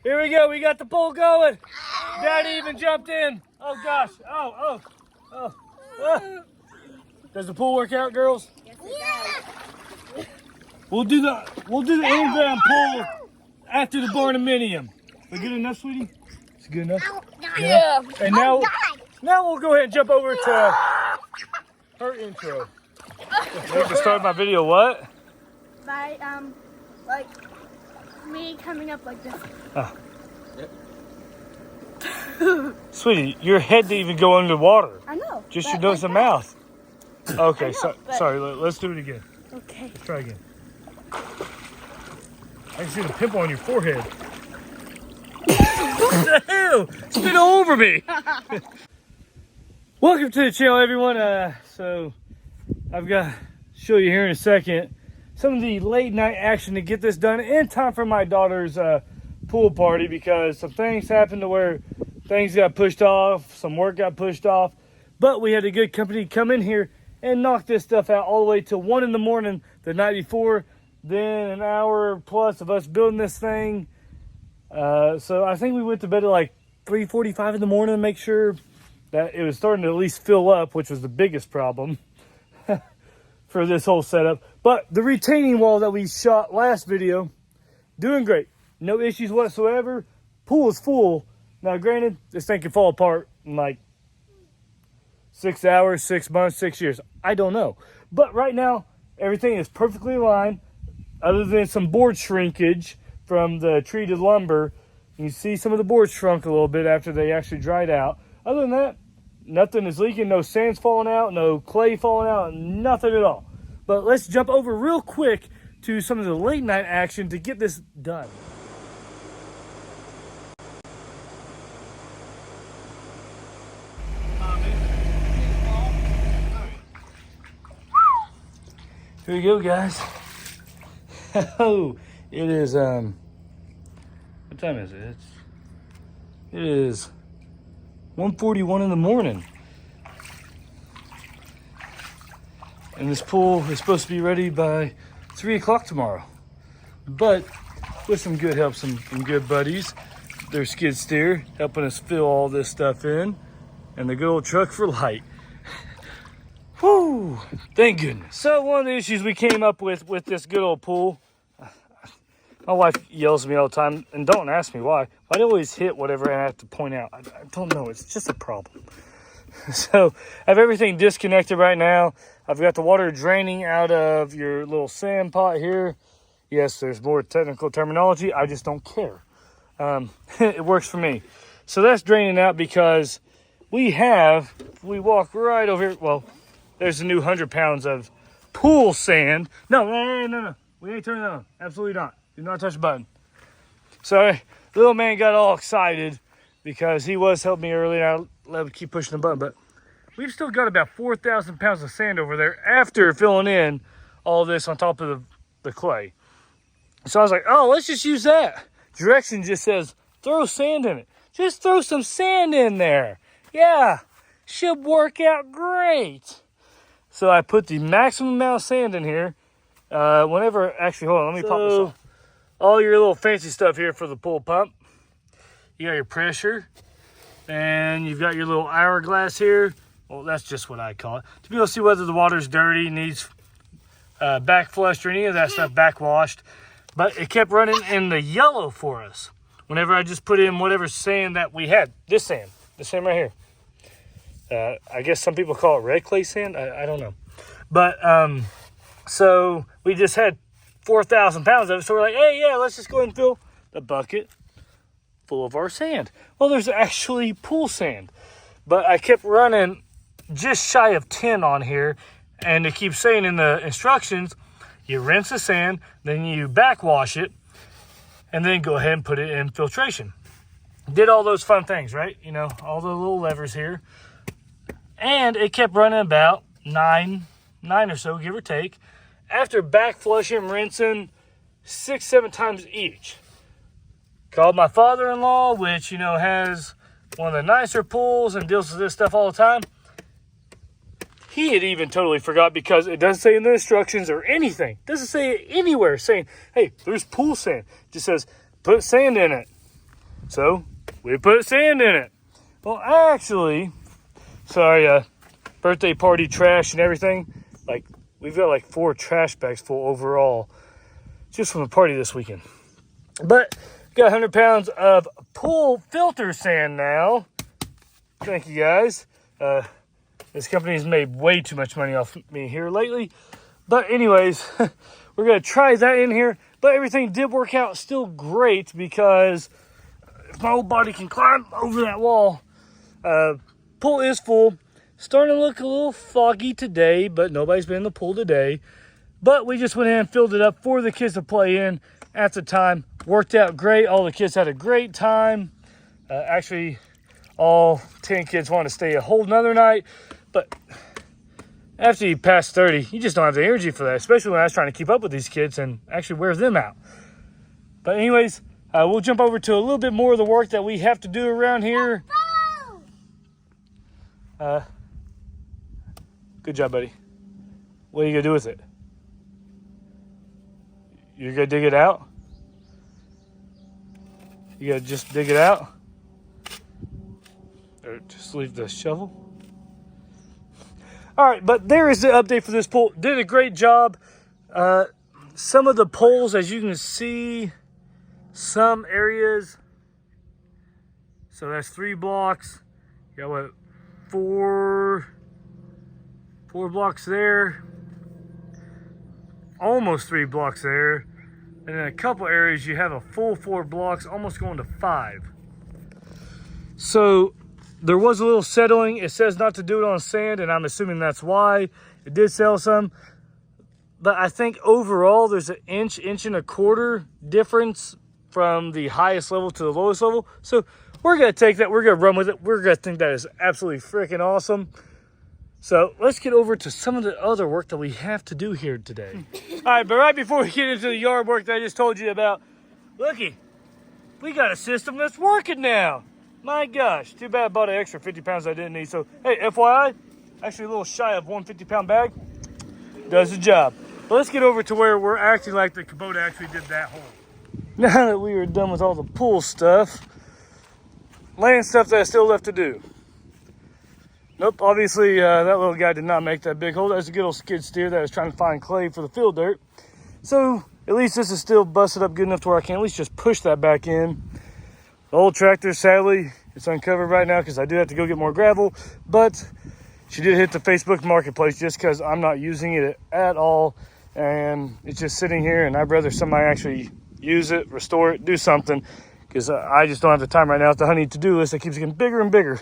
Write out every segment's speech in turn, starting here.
Here we go. We got the pool going. Daddy even jumped in. Oh gosh. Oh. Does the pool work out, girls? Yes, it does. We'll do the in-ground pool after the barnuminium. We good enough, sweetie? It's good enough. Yeah. And now we'll go ahead and jump over to her intro. Make the start of my video. What? By like me coming up like this. Sweetie, your head didn't even go under water. I know. Just but your nose like and that. mouth. Okay, know, but- sorry. Let's do it again. Okay. Let's try again. I can see the pimple on your forehead. What the hell? Spit all over me. Welcome to the channel, everyone. So I've got to show you here in a second some of the late night action to get this done in time for my daughter's pool party, because some things happened to where things got pushed off, some work got pushed off, but we had a good company come in here and knock this stuff out all the way till 1 in the morning the night before. Then an hour plus of us building this thing. So I think we went to bed at like 3:45 in the morning to make sure that it was starting to at least fill up, which was the biggest problem for this whole setup. But the retaining wall that we shot last video, doing great. No issues whatsoever. Pool is full. Now granted, this thing can fall apart in like 6 hours, 6 months, 6 years. I don't know. But right now, everything is perfectly aligned, other than some board shrinkage from the treated lumber. You can see some of the boards shrunk a little bit after they actually dried out. Other than that, nothing is leaking, no sand's falling out, no clay falling out, nothing at all. But let's jump over real quick to some of the late night action to get this done. Here we go, guys. Oh, it is, what time is it? It is 1:41 in the morning. And this pool is supposed to be ready by 3 o'clock tomorrow. But with some good help, some good buddies, their skid steer helping us fill all this stuff in, and the good old truck for light. Whew, thank goodness. So one of the issues we came up with this good old pool, my wife yells at me all the time, and don't ask me why. I always hit whatever I have to point out. I don't know, it's just a problem. So I have everything disconnected right now. I've got the water draining out of your little sand pot here. Yes, there's more technical terminology. I just don't care. It works for me. So that's draining out because we walk right over here. Well, there's a new 100 pounds of pool sand. No. We ain't turning that on. Absolutely not. Do not touch the button. Sorry, little man got all excited because he was helping me earlier. I let him keep pushing the button, but we've still got about 4,000 pounds of sand over there after filling in all this on top of the clay. So I was like, oh, let's just use that. Direction just says, throw sand in it. Just throw some sand in there. Yeah, should work out great. So I put the maximum amount of sand in here. Actually, hold on, let me pop this off. All your little fancy stuff here for the pool pump. You got your pressure, and you've got your little hourglass here. Well, that's just what I call it. To be able to see whether the water's dirty, needs back flushed or any of that stuff backwashed. But it kept running in the yellow for us whenever I just put in whatever sand that we had. This sand right here. I guess some people call it red clay sand. I don't know. But so we just had 4,000 pounds of it. So we're like, hey, yeah, let's just go ahead and fill the bucket full of our sand. Well, there's actually pool sand. But I kept running just shy of 10 on here. And it keeps saying in the instructions, you rinse the sand, then you backwash it, and then go ahead and put it in filtration. Did all those fun things, right? You know, all the little levers here. And it kept running about nine or so, give or take, after back flushing, rinsing 6-7 times each. Called my father-in-law, which, you know, has one of the nicer pools and deals with this stuff all the time. He had even totally forgot, because it doesn't say in the instructions or anything. It doesn't say anywhere saying, hey, there's pool sand. It just says, put sand in it. So we put sand in it. Well, actually, sorry, birthday party trash and everything. Like, we've got like 4 trash bags full overall just from the party this weekend. But got 100 pounds of pool filter sand now. Thank you guys. This company's made way too much money off me here lately. But anyways, we're going to try that in here. But everything did work out still great because if my whole body can climb over that wall. Pool is full. Starting to look a little foggy today, but nobody's been in the pool today. But we just went ahead and filled it up for the kids to play in at the time. Worked out great. All the kids had a great time. Actually, all 10 kids wanted to stay a whole nother night. But after you pass 30, you just don't have the energy for that, especially when I was trying to keep up with these kids and actually wear them out. But anyways, we'll jump over to a little bit more of the work that we have to do around here. Good job, buddy. What are you going to do with it? You're going to dig it out? You got to just dig it out? Or just leave the shovel? All right, but there is the update for this pool. Did a great job. Some of the poles, as you can see, some areas. So that's 3 blocks. You got what? 4 blocks there. Almost 3 blocks there. And in a couple areas, you have a full 4 blocks, almost going to 5. So there was a little settling. It says not to do it on sand, and I'm assuming that's why. It did settle some. But I think overall, there's an inch and a quarter difference from the highest level to the lowest level. So we're going to take that. We're going to run with it. We're going to think that is absolutely freaking awesome. So let's get over to some of the other work that we have to do here today. All right, but right before we get into the yard work that I just told you about, looky, we got a system that's working now. My gosh, too bad I bought an extra 50 pounds I didn't need. So, hey, FYI, actually a little shy of 150-pound bag. Does the job. But let's get over to where we're acting like the Kubota actually did that hole. Now that we are done with all the pool stuff, land stuff that's still left to do. Nope, obviously that little guy did not make that big hole. That's a good old skid steer that was trying to find clay for the field dirt. So at least this is still busted up good enough to where I can at least just push that back in. The old tractor, sadly, it's uncovered right now because I do have to go get more gravel. But she did hit the Facebook Marketplace just because I'm not using it at all. And it's just sitting here, and I'd rather somebody actually use it, restore it, do something. Because I just don't have the time right now with the honey to-do list that keeps getting bigger and bigger.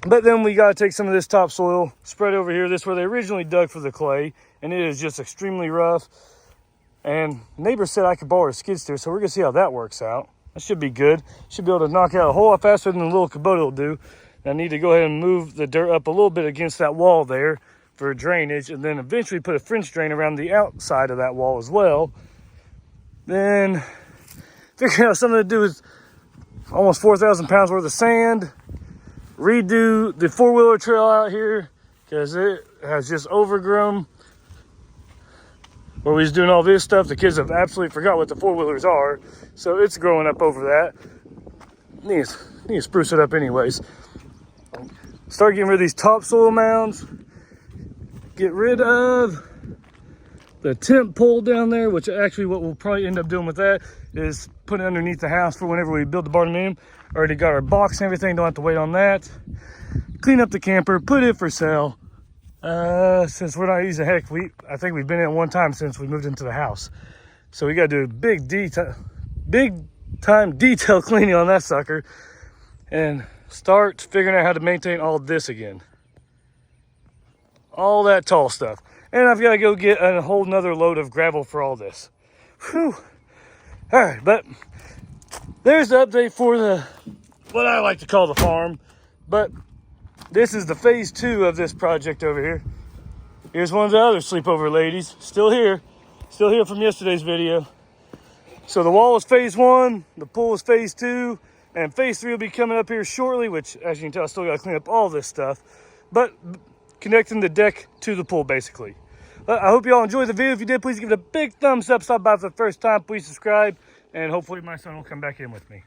But then we got to take some of this topsoil, spread over here. This is where they originally dug for the clay, and it is just extremely rough. And neighbor said I could borrow a skid steer, so we're going to see how that works out. That should be good. Should be able to knock out a whole lot faster than the little Kubota will do. I need to go ahead and move the dirt up a little bit against that wall there for drainage, and then eventually put a French drain around the outside of that wall as well. Then figure out something to do with almost 4,000 pounds worth of sand. Redo the 4-wheeler trail out here because it has just overgrown. Where we was doing all this stuff, the kids have absolutely forgot what the 4-wheelers are, so it's growing up over that. Need to spruce it up anyways. Start getting rid of these topsoil mounds. Get rid of the tent pole down there, which actually what we'll probably end up doing with that is putting it underneath the house for whenever we build the barn dominium. Already got our box and everything, don't have to wait on that. Clean up the camper, put it for sale. Since we're not using I think we've been in it one time since we moved into the house. So we got to do a big time detail cleaning on that sucker and start figuring out how to maintain all this again. All that tall stuff. And I've got to go get a whole nother load of gravel for all this. Whew. All right, but there's the update for what I like to call the farm. But this is the phase 2 of this project over here. Here's one of the other sleepover ladies. Still here from yesterday's video. So the wall is phase 1, the pool is phase 2, and phase 3 will be coming up here shortly, which as you can tell, I still got to clean up all this stuff. But connecting the deck to the pool, basically. I hope you all enjoyed the video. If you did, please give it a big thumbs up. Stop by for the first time. Please subscribe. And hopefully my son will come back in with me.